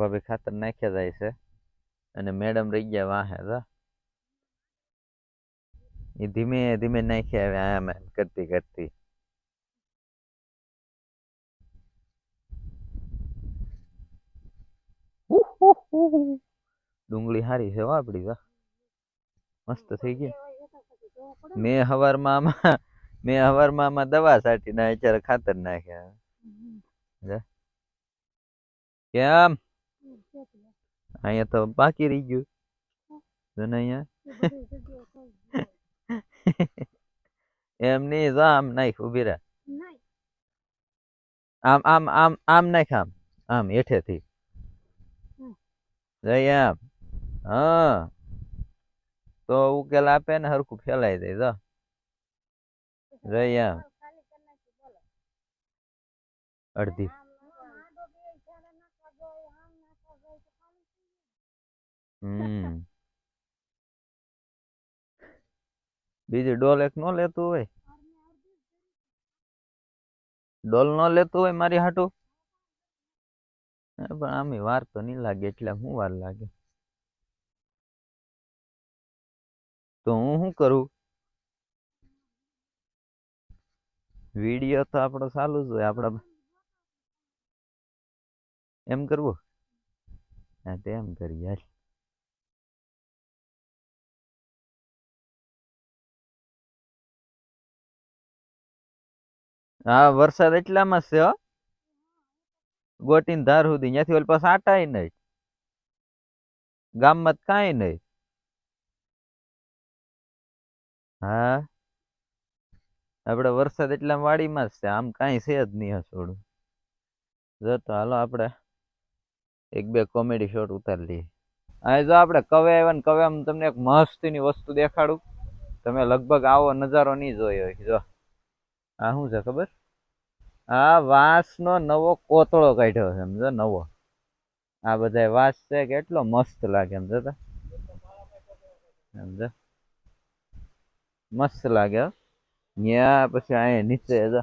ભાભી ખાતર નાખ્યા જાય છે અને મેડમ રહી ગયા વાહે તો એ ધીમે ધીમે નાખ્યા આવે આમ એમ કરતી કરતી. ડુંગળી હારી છે હો આપડી તો મસ્ત થઈ ગઈ. મેં હવારમાં આમાં દવા છાંટી ના અત્યારે ખાતર નાખ્યા. કેમ અહીંયા તો બાકી રહી ગયું જો ને અહીંયા એમ નહીં જો આમ નાખ ઉભી રહે આમ આમ આમ આમ નાખ આમ આમ હેઠેથી જઈ આમ હા તો ઉકેલ આપે ને હરખું ફેલાઈ દે જો જઈ આમ અડધી બીજી ડોલ એક નો લેતું હોય ડોલ નો લેતું હોય મારી હાટું પણ આમ વાર તો નહીં લાગે એટલે શું વાર લાગે તો હું શું કરું વિડીયો તો આપણો ચાલુ જ હોય આપડા એમ કરવું હા તેમ કરી યાર હા વરસાદ એટલામાં છે હો ગોટીન ધાર સુધી ત્યાંથી ઓલ પાસ આટાય નહીં ગામમાં કાંઈ નહીં હા આપડે વરસાદ એટલા વાડીમાં જ છે આમ કાંઈ છે જ નહીં હસોડું જતો હાલો આપણે એક બે કોમેડી શોટ ઉતારી લઈએ અહીં જો આપણે કવે આવ્યા ને કવે તમને એક મસ્તીની વસ્તુ દેખાડું તમે લગભગ આવો નજારો નહીં જોયો હોય જો આ શું છે ખબર આ વાંસનો નવો કોતળો કાઢ્યો છે સમજો નવો આ બધા વાંસ છે કેટલો મસ્ત લાગે એમ જોતા સમજો મસ્ત લાગે ત્યાં પછી અહીંયા નીચે જો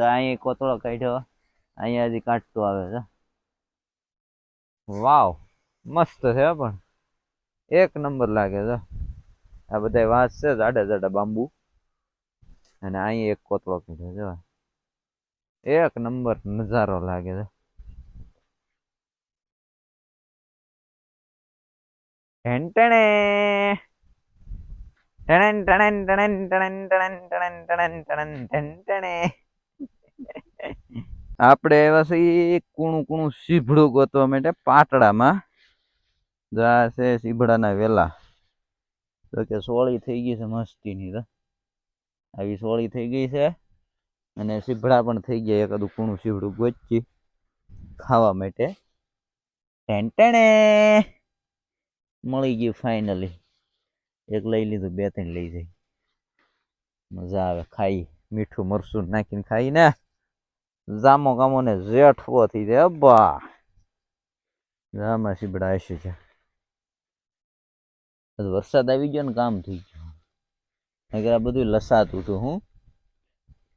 અહીંયા કોતળો કાઢ્યો અહીંયા હજી કાઢતો આવે છે વાવ મસ્ત છે પણ એક નંબર લાગે છે આ બધા વાંસ છે જાડા જાડા બાંબુ અને અહીંયા એક કોતળો કાઢ્યો છે એક નંબર નજારો લાગે છે ઢેંટણે ટણન ટણન ટણન ટણન ટણન ટણન ટણન ટણન ઢેંટણે આપણે એવા છે કૂણું કૂણું સીભડું ગોતવા માટે પાટડામાં જા છે સીભડાના વેલા તો કે સોળી થઈ ગઈ છે મસ્તીની તો આવી સોળી થઈ ગઈ છે અને સીભડા પણ થઈ ગયા એકાદું કૂણું સીભડું ગોચી ખાવા માટે ટેન્ટેણે મળી ગયું ફાઇનલી એક લઈ લીધું બે ત્રણ લઈ જાય મજા આવે ખાઈ મીઠું મરચું નાખીને ખાઈ ને જામો ગામો ને જેઠવો થઈ જાય અબ્બા જામાં સીબડા હશે છે વરસાદ આવી ગયો ને કામ થઈ ગયું અગર આ બધું લસાતું હતું હું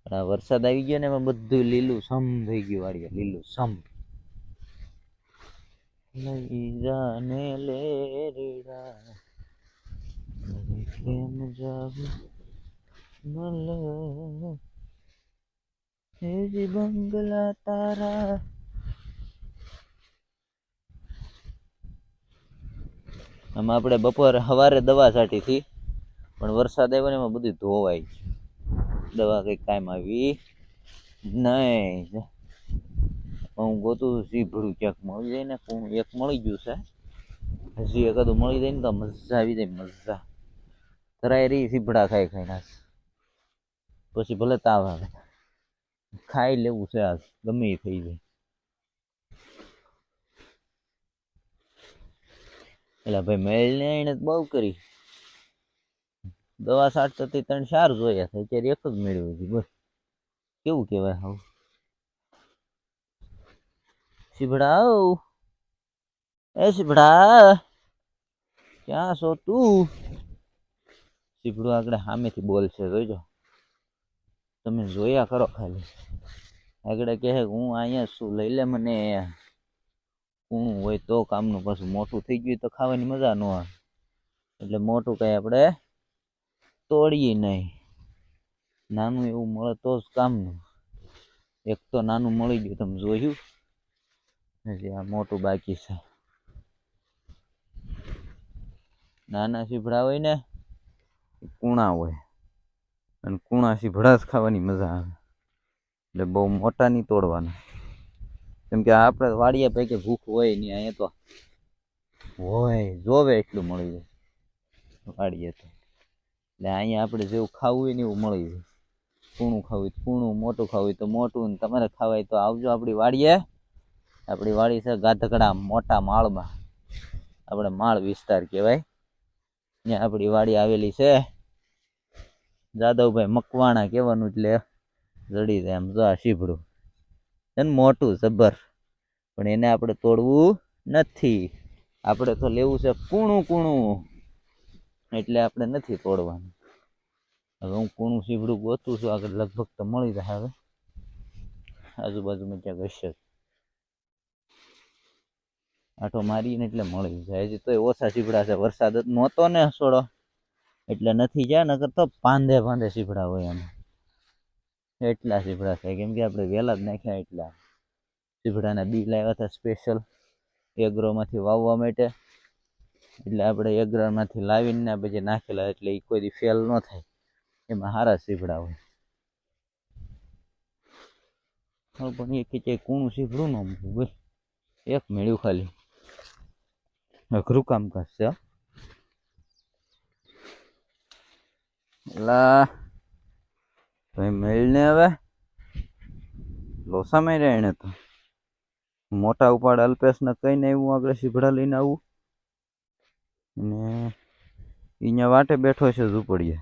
આ વરસાદ આવી ગયો ને એમાં બધું લીલું સમ થઈ ગયું વાળીએ લીલું સમ લઈ જાને લે રેડા કેમ જાવું મલ હેજી બંગલા તારા આમાં આપણે બપોરે સવારે દવા છાંટી હતી પણ વરસાદ આવ્યો ને એમાં બધું ધોવાય દવા કઈ કામ આવી નહીં હું ગોતું સીભડું ક્યાંક મળી જાય ને એક મળી ગયું છે હજી એકાદું મળી જાય ને તો મજા આવી જાય મજા ધરાય રહી સીભડા ખાઈ ખાઈને પછી ભલે તાવ આવે ખાઈ લેવું છે આજ ગમે એ થઈ જાય એટલે ભાઈ મેળ ને એને બહુ કરી દવા છાંટતા 3-4 જોયા છે અત્યારે એક જ મેળવ્યું છે બસ કેવું કેવાય હાવ સીભડા એ સીભડા ક્યાં છો તું સીભડું આગળ સામેથી બોલશે જોઈજો તમે જોયા કરો ખાલી આગળ કહે હું અહીંયા છું લઈ લે મને કૂણું હોય તો કામનું, પાછું મોટું થઈ ગયું તો ખાવાની મજા ન આવે, એટલે મોટું કઈ આપણે તોડીએ નહીં, નાનું એવું મળે તો જ કામનું. એક તો નાનું મળી ગયું, તમે જોયું, હજી આ મોટું બાકી છે. નાના સીભડા હોય ને કૂણા હોય, અને કૂણા સીભડા જ ખાવાની મજા આવે, એટલે બહુ મોટા નહીં તોડવાના. કેમ કે આપણે વાડીએ પૈકી ભૂખ હોય નહીં, અહીંયા તો હોય જોવે એટલું મળી જાય વાડીએ તો. એટલે અહીંયા આપણે જેવું ખાવું હોય ને એવું મળી જાય. કૂણું ખાવું હોય કૂણું, મોટું ખાવું હોય તો મોટું, ને તમારે ખાવા હોય તો આવજો આપણી વાડીએ. આપણી વાડી છે ગાધકડા મોટા માળમાં, આપણે માળ વિસ્તાર કહેવાય, ત્યાં આપણી વાડી આવેલી છે. જાદવભાઈ મકવાણા કહેવાનું એટલે જડી જાય. આમ જો આ સીભડું છે ને મોટું જબર, પણ એને આપણે તોડવું નથી, આપણે તો લેવું છે કૂણું કૂણું, એટલે આપણે નથી તોડવાનું. હવે હું કૂણું સીભડું ગોતું છું, આગળ લગભગ તો મળી જાય. હવે આજુબાજુમાં ક્યાંક હશે, આટો મારીને એટલે મળી જાય. હજી તોય ઓછા સીભડા છે, વરસાદ નહોતો ને થોડો, એટલે નથી જાય, નકર તો પાંદે પાંદે સીભડા હોય એમ, એટલા સીભડા થાય. કેમ કે આપણે વહેલા જ નાખ્યા, એટલા સીભડાના બી લાવ્યા હતા સ્પેશિયલ એગ્રોમાંથી વાવવા માટે, એટલે આપણે એગ્રોમાંથી લાવીને પછી નાખેલા, એટલે એ કોઈ દી ફેલ ન થાય, એમાં સારા સીભડા હોય. પણ એ કે કૂણું સીભડું ન મળ્યું, બોલ એક મેળ્યું ખાલી, અઘરું કામકાજ છે. એલા ભાઈ મેળને હવે લોસા માર્યા એને તો. મોટા ઉપાડ અલ્પેશને કહીને આવ્યું આગળ સીભડા લઈને આવું, અને અહીંયા વાટે બેઠો છે ઝૂંપડીએ.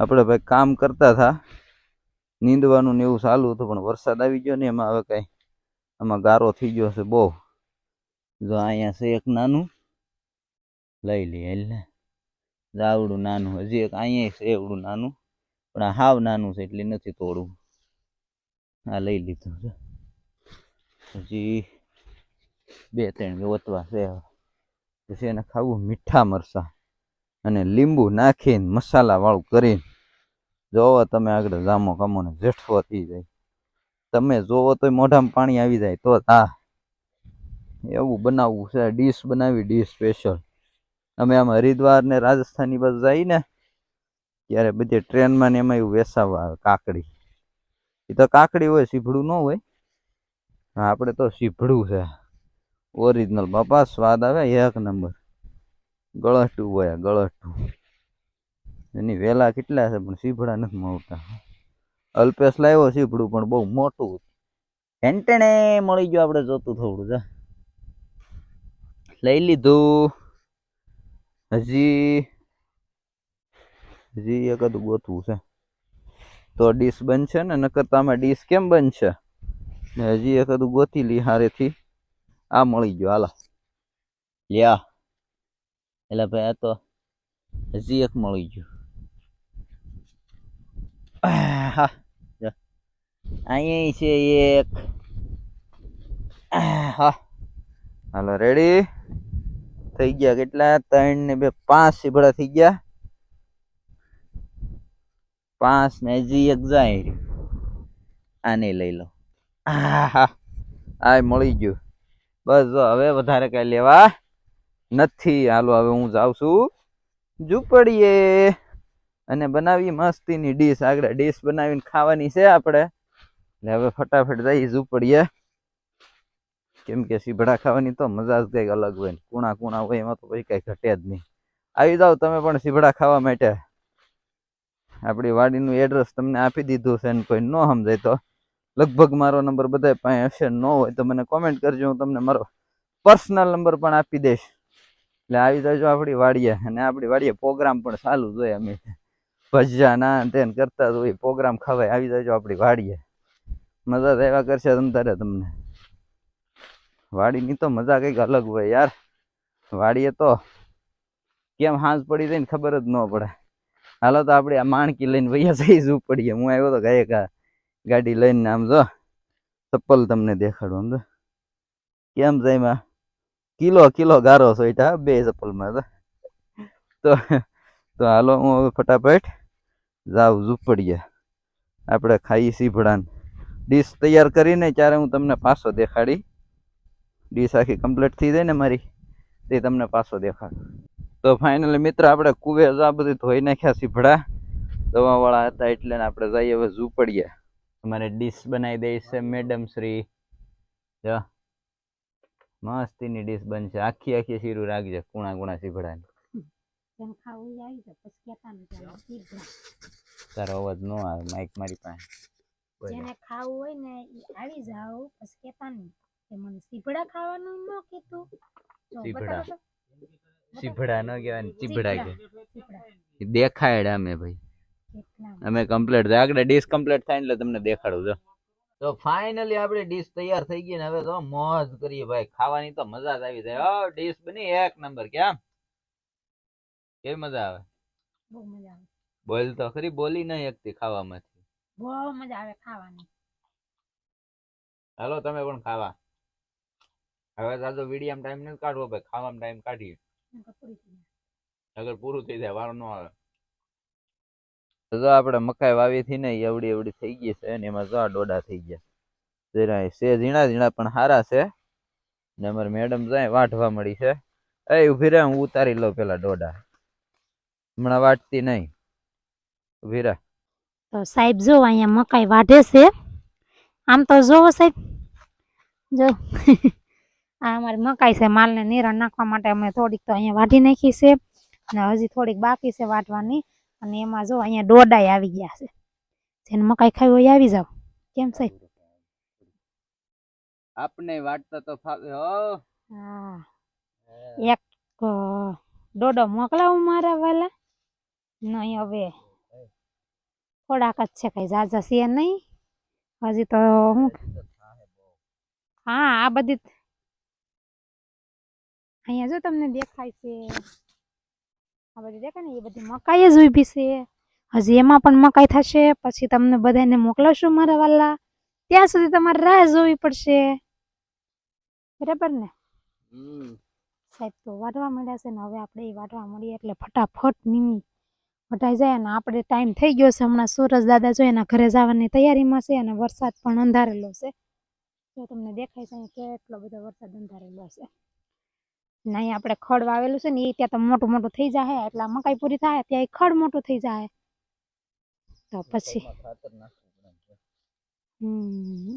આપણે ભાઈ કામ કરતા હતા, નીંદવાનું ને એવું ચાલુ હતું, પણ વરસાદ આવી ગયો ને એમાં હવે કઈ આમાં ગારો થઈ ગયો છે બહુ. જો અહીંયા છે એક નાનું, લઈ લઈએ. એટલે આવડું નાનું, હજી એક અહીંયા છે એવડું નાનું, પણ આ હાવ નાનું છે એટલે નથી તોડવું. આ લઈ લીધું છે, હજી 2-3 ગોતવા છે. પછી એને ખાવું મીઠા મરચાં અને લીંબુ નાખીને મસાલા વાળું કરીને. જોવો તમે આગળ જામો કમોને જેઠવો થઈ જાય, તમે જોવો તો મોઢામાં પાણી આવી જાય. તો હા એવું બનાવવું છે, ડીશ બનાવી, ડીશ સ્પેશિયલ. અમે આમ હરિદ્વાર ને રાજસ્થાનની બાજુ જઈએ ને ત્યારે બધી ટ્રેનમાં ને એમાં એવું વેસાવા આવે કાકડી. એ તો કાકડી હોય, સીભડું ન હોય. આપણે તો સીભડું છે ઓરિજિનલ, બાપા સ્વાદ આવે એક નંબર. ગળસટું હોય, ગળસટું. એની વેલા કેટલા છે, પણ સીભડા નથી મળતા. અલ્પેશ લાવ્યો સીભડું, પણ બહુ મોટું હેન્ટેણે મળી ગયું. આપણે જોતું થોડું જા લઈ લીધું. હજી એકાદું ગોતવું છે તો ડીશ બનશે ને, નકર તો આમાં ડીશ કેમ બનશે. હજી એકાદું ગોતી લી હારેથી. આ મળી ગયો, હાલો લ્યા. એટલે ભાઈ આ તો હજી એક મળી ગયું. હા અહીંયા છે એક. હા હાલો રેડી થઈ ગયા. કેટલા? 3 ને 2 5 સીભડા થઈ ગયા. 5 ને હજી એક જાય. આને લઈ લો. હા આ મળી ગયું. બસ જો હવે વધારે કઈ લેવા નથી. હાલો હવે હું જાઉં છું ઝૂંપડીએ, અને બનાવી મસ્તીની ડીશ. આગળ ડીશ બનાવીને ખાવાની છે આપણે. એટલે હવે ફટાફટ જઈ ઝૂંપડીએ, કેમ કે સીભડા ખાવાની તો મજા જ કંઈક અલગ હોય. કૂણા કૂણા હોય એમાં તો પછી કઈ ઘટે જ નહીં. આવી જાઓ તમે પણ સીભડા ખાવા માટે. આપણી વાડીનું એડ્રેસ તમને આપી દીધું છે, ને કોઈ ન સમજાય તો લગભગ મારો નંબર બધા પાસે હશે. ન હોય તો મને કોમેન્ટ કરજો, હું તમને મારો પર્સનલ નંબર પણ આપી દઈશ. એટલે આવી જજો આપણી વાડીએ. અને આપણી વાડીએ પ્રોગ્રામ પણ ચાલુ જ હોય, અમે ભજીયા ના તેન કરતા જ હોય. પ્રોગ્રામ ખાવાય આવી જજો આપણી વાડીએ. મજા જ આવ્યા કરશે તમતારે. તમને વાડીની તો મજા કંઈક અલગ હોય યાર. વાડીએ તો કેમ સાંજ પડી જાય ને ખબર જ ન પડે. હાલો તો આપણે આ માણકી લઈને વૈયા જઈ ઝૂંપડીએ. હું આવ્યો તો ગાડી લઈને. આમ જો ચપ્પલ તમને દેખાડું, આમ જો કેમ જઈમાં કિલો કિલો ગારો સોઈટા બે ચપ્પલમાં તો તો હાલો હું હવે ફટાફટ જાઉં ઝૂંપડીએ આપણે ખાઈ સીભડાને ડીશ તૈયાર કરીને ત્યારે હું તમને પાછો દેખાડી ડીશ આખી કમ્પ્લીટ થઈ જાય ને મારી તે તમને પાછો દેખાડું તો ફાઇનલી મિત્ર આપણે કુવે આ બધું ધોઈ નાખ્યા સીભડા દવાવાળા હતા એટલે આપણે જઈએ હવે ઝૂંપડીએ અમારે ડીશ બનાવી દઈ છે મેડમ શ્રી જો મસ્તીની ડીશ બનશે આખી આખી શીરું રાખજે કુણા કુણા સીભડાની તારો અવાજ ન આવે માઈક મારી પાસે જેને ખાવું હોય ને ઈ આવી જાવ બસ કેતા નહીં કે મને સીભડા ખાવાનું ન કીધું સીભડા સીભડા ન કહેવાય ને ચીભડા કે સીભડા દેખાડ અમે ભાઈ કેટલા અમે કમ્પ્લીટ થાય આગળ ડીશ કમ્પ્લીટ થાય એટલે તમને દેખાડું જો તો ફાઇનલી આપણી ડીશ તૈયાર થઈ ગઈ ને હવે તો મોજ કરીએ ભાઈ ખાવાની તો મજા જ આવી જાય ઓ ડીશ બની એક નંબર કેમ કેવી મજા આવે બહુ મજા આવે બોલ તો ખરી બોલી નહીં એકતી ખાવામાંથી બહુ મજા આવે ખાવાની હાલો તમે પણ ખાવા હવે સાદો વિડીયો ટાઈમ નથી કાઢવો ભાઈ ખાવામાં ટાઈમ કાઢીએ અગર પૂરું થઈ જાય વારો ન આવે જો આપણે મકાઈ વાવી થી ને એવડી એવડી થઈ ગઈ છે ને એમાં જો આ ડોડા થઈ ગયા જરા છે ઝીણા ઝીણા પણ સારા છે ને અમારે મેડમ જાય વાઢવા મળી છે એ ઉભી રહે હું ઉતારી લઉં પેલા ડોડા હમણાં વાટતી નહીં ઉભી રહે તો સાહેબ જો અહીંયા મકાઈ વાઢે છે આમ તો જોવો સાહેબ જો આ અમારી મકાઈ છે માલને નિરણ નાખવા માટે અમે થોડીક તો અહીંયા વાઢી નાખી છે અને હજી થોડીક બાકી છે વાટવાની અને એમાં જો અહીંયા ડોડાય આવી ગયા છે જેને મકાઈ ખાવી હોય આવી જાવ કેમ સાહેબ આપને વાટતા તો ફાવે હો હા એક ડોડો મોકલાવું મારા વાલા નહીં હવે થોડાક જ છે કઈ ઝાઝા છે નહીં હજી તો હું હા આ બધી અહીંયા જો તમને દેખાય છે આ બધી દેખાય ને એ બધી મકાઈ જ ઊભી છે હજી એમાં પણ મકાઈ થશે પછી તમને બધાને મોકલાવશું મારા વાલા ત્યાં સુધી તમારે રાહ જોવી પડશે બરાબર ને સાહેબ તો વાઢવા મળ્યા છે ને હવે આપણે એ વાઢવા મળીએ એટલે ફટાફટ નીની વઢાઈ જાય અને આપણે ટાઈમ થઈ ગયો છે હમણાં સૂરજ દાદા જો એના ઘરે જવાની તૈયારીમાં છે અને વરસાદ પણ અંધારેલો છે તો તમને દેખાય છે કેટલો બધો વરસાદ અંધારેલો છે ને અહીંયા આપણે ખડ વાવેલું છે ને એ ત્યાં તો મોટું મોટું થઈ જાય એટલે મકાઈ પૂરી થાય ત્યાં ખડ મોટું થઈ જાય તો પછી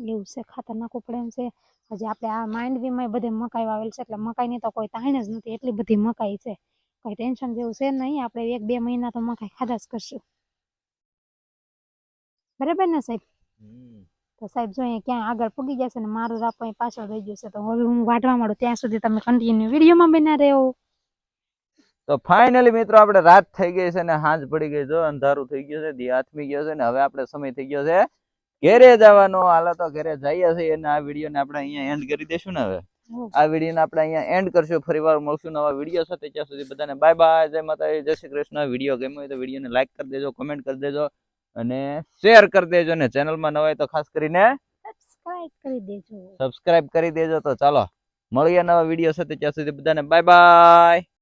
એવું છે ખાતર નાખવું પડે એમ છે હજી આપણે આ માંડવીમાં બધે મકાઈ વાવેલ છે એટલે મકાઈની તો કોઈ તાણ જ નથી એટલી બધી મકાઈ છે કઈ ટેન્શન જેવું છે નહીં આપણે 1-2 મહિના તો મકાઈ ખાધા જ કરશું બરાબર ને સાહેબ તો સાહેબ જો અહીંયા ક્યાં આગળ પૂગી જશે ને મારું રાપ અહીં પાછળ રહી ગયું છે તો હવે હું વાઢવા માંડું ત્યાં સુધી તમે કન્ટિન્યુ વિડીયોમાં બના રહેવો તો ફાઇનલી મિત્રો આપણે રાત થઈ ગઈ છે ને સાંજ પડી ગઈ જો અંધારું થઈ ગયું છે દી આથમી ગયો છે ને હવે આપણે સમય થઈ ગયો છે ઘરે જવાનો હાલો તો ઘરે જઈએ છીએ અને આ વિડીયોને આપણે અહીંયા એન્ડ કરી દેશું ને હવે આ વિડીયોને આપણે અહીંયા એન્ડ કરશું ફરીવાર મળશું નવા વિડીયો સાથે ત્યાં સુધી બધાને બાય બાય જય માતાજી જય શ્રી કૃષ્ણ વિડીયો ગમ્યો હોય તો વિડીયોને લાઈક કરી દેજો કમેન્ટ કરી દેજો અને શેર કરી દેજો ને ચેનલમાં નવા હોય તો ખાસ કરીને સબસ્ક્રાઇબ કરી દેજો તો ચાલો મળીએ નવા વિડીયો સાથે ત્યાં સુધી બધાને બાય બાય